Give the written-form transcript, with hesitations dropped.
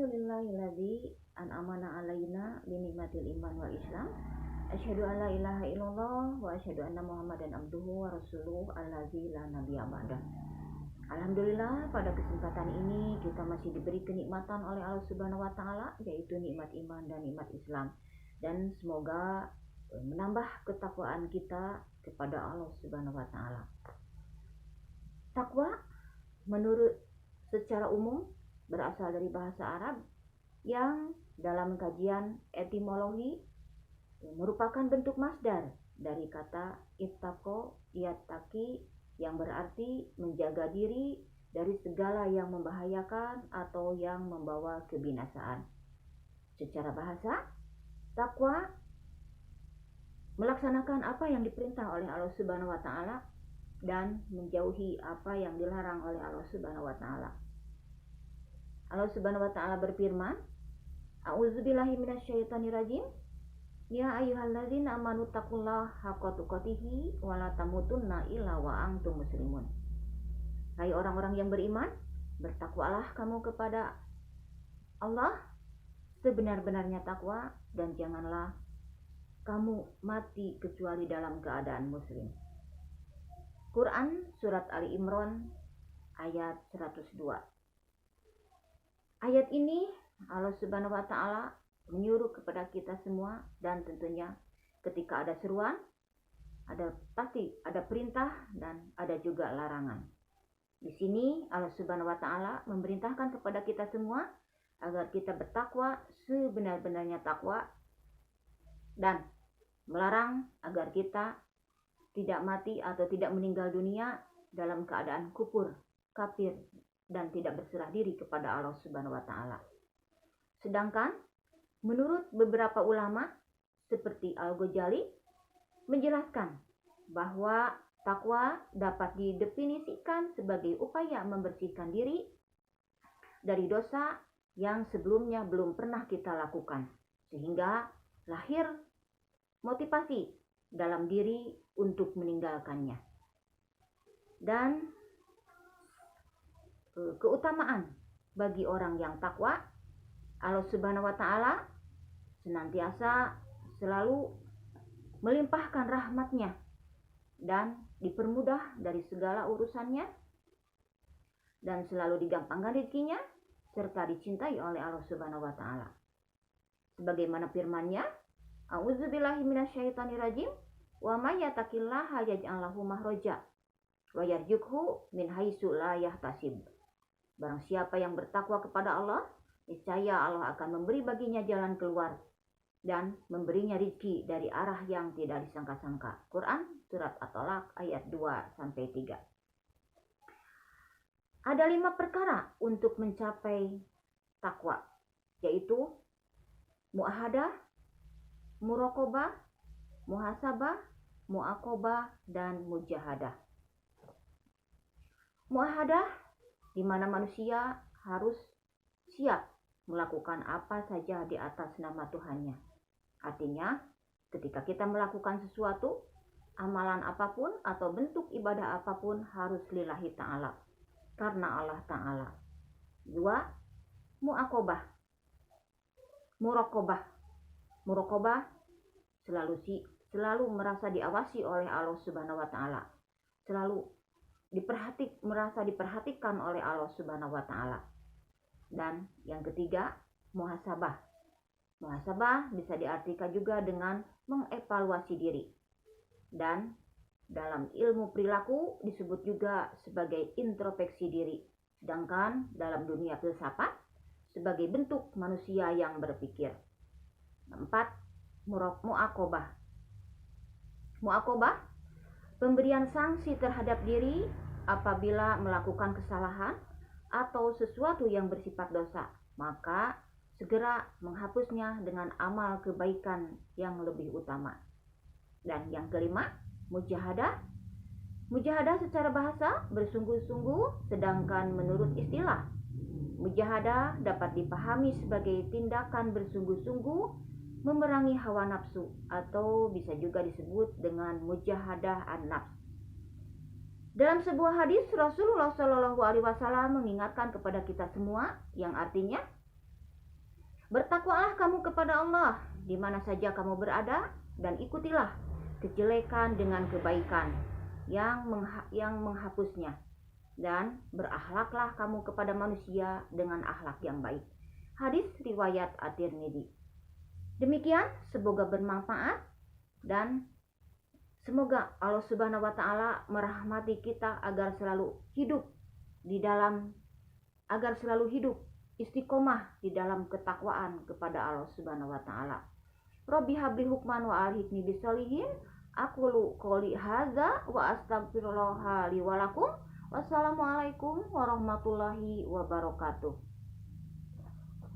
Alhamdulillahilladzi an'amana alaina binikmatil iman wal islam. Asyhadu an la ilaha illallah wa asyhadu anna Muhammadan abduhu wa rasuluh allazi la nabiyya ba'dah. Alhamdulillah, pada kesempatan ini kita masih diberi kenikmatan oleh Allah Subhanahu wa taala, yaitu nikmat iman dan nikmat Islam. Dan semoga menambah ketakwaan kita kepada Allah Subhanahu wa taala. Takwa menurut secara umum berasal dari bahasa Arab yang dalam kajian etimologi merupakan bentuk masdar dari kata ittaqo yattaqi yang berarti menjaga diri dari segala yang membahayakan atau yang membawa kebinasaan. Secara bahasa, takwa melaksanakan apa yang diperintah oleh Allah Subhanahu wa taala dan menjauhi apa yang dilarang oleh Allah Subhanahu wa taala. Allah Subhanahu wa taala berfirman, A'udzubillahi minasyaitonirrajim. Ya ayyuhalladzina amanu taqullaha haqqa tuqatih wa la tamutunna illa wa antum muslimun. Hai orang-orang yang beriman, bertakwalah kamu kepada Allah sebenar-benarnya takwa dan janganlah kamu mati kecuali dalam keadaan muslim. Quran surat Ali Imran ayat 102. Ayat ini Allah Subhanahu wa taala menyuruh kepada kita semua, dan tentunya ketika ada seruan, pasti ada perintah dan ada juga larangan. Di sini Allah Subhanahu wa taala memerintahkan kepada kita semua agar kita bertakwa sebenar-benarnya takwa, dan melarang agar kita tidak mati atau tidak meninggal dunia dalam keadaan kufur, kafir, dan tidak berserah diri kepada Allah Subhanahu wa taala. Sedangkan menurut beberapa ulama seperti Al-Ghazali menjelaskan bahwa takwa dapat didefinisikan sebagai upaya membersihkan diri dari dosa yang sebelumnya belum pernah kita lakukan, sehingga lahir motivasi dalam diri untuk meninggalkannya. Dan keutamaan bagi orang yang takwa, Allah Subhanahu wa taala senantiasa selalu melimpahkan rahmatnya dan dipermudah dari segala urusannya, dan selalu digampangkan rezekinya serta dicintai oleh Allah Subhanahu wa taala. Sebagaimana firman-Nya, A'udzubillahi minasyaitonirrajim, wa may yattaqillaha yaj'al lahu makhraja wa yarzuqhu min haitsu la yahtasib. Barang siapa yang bertakwa kepada Allah, niscaya Allah akan memberi baginya jalan keluar dan memberinya rezeki dari arah yang tidak disangka-sangka. Quran surat At-Tolak ayat 2-3. Ada 5 perkara untuk mencapai takwa, yaitu muahadah, muraqabah, muhasabah, muaqabah, dan mujahadah. Muahadah, di mana manusia harus siap melakukan apa saja di atas nama Tuhannya. Artinya, ketika kita melakukan sesuatu, amalan apapun atau bentuk ibadah apapun harus lillahi ta'ala, karena Allah ta'ala. 2. Muaqabah, muraqabah. Muraqabah selalu merasa diawasi oleh Allah Subhanahu wa taala. Selalu merasa diperhatikan oleh Allah Subhanahu wa taala. Dan yang ketiga, muhasabah. Muhasabah bisa diartikan juga dengan mengevaluasi diri. Dan dalam ilmu perilaku disebut juga sebagai introspeksi diri. Sedangkan dalam dunia filsafat sebagai bentuk manusia yang berpikir. 4. Muaqabah. Muaqabah, pemberian sanksi terhadap diri apabila melakukan kesalahan atau sesuatu yang bersifat dosa, maka segera menghapusnya dengan amal kebaikan yang lebih utama. Dan yang kelima, mujahadah. Mujahadah secara bahasa bersungguh-sungguh, sedangkan menurut istilah, mujahadah dapat dipahami sebagai tindakan bersungguh-sungguh memerangi hawa nafsu, atau bisa juga disebut dengan mujahadah an-nafs. Dalam sebuah hadis, Rasulullah Shallallahu Alaihi Wasallam mengingatkan kepada kita semua, yang artinya, Bertakwalah kamu kepada Allah di mana saja kamu berada, dan ikutilah kejelekan dengan kebaikan yang menghapusnya, dan berakhlaklah kamu kepada manusia dengan akhlak yang baik. Hadis riwayat At-Tirmidzi. Demikian, semoga bermanfaat, dan semoga Allah Subhanahu wa taala merahmati kita agar selalu hidup istiqomah di dalam ketakwaan kepada Allah Subhanahu wa taala. Rabbi habli hukman wa alhiqni bisolihin. Aqulu qouli hadza wa astaghfirullah li wa lakum. Wassalamualaikum warahmatullahi wabarakatuh.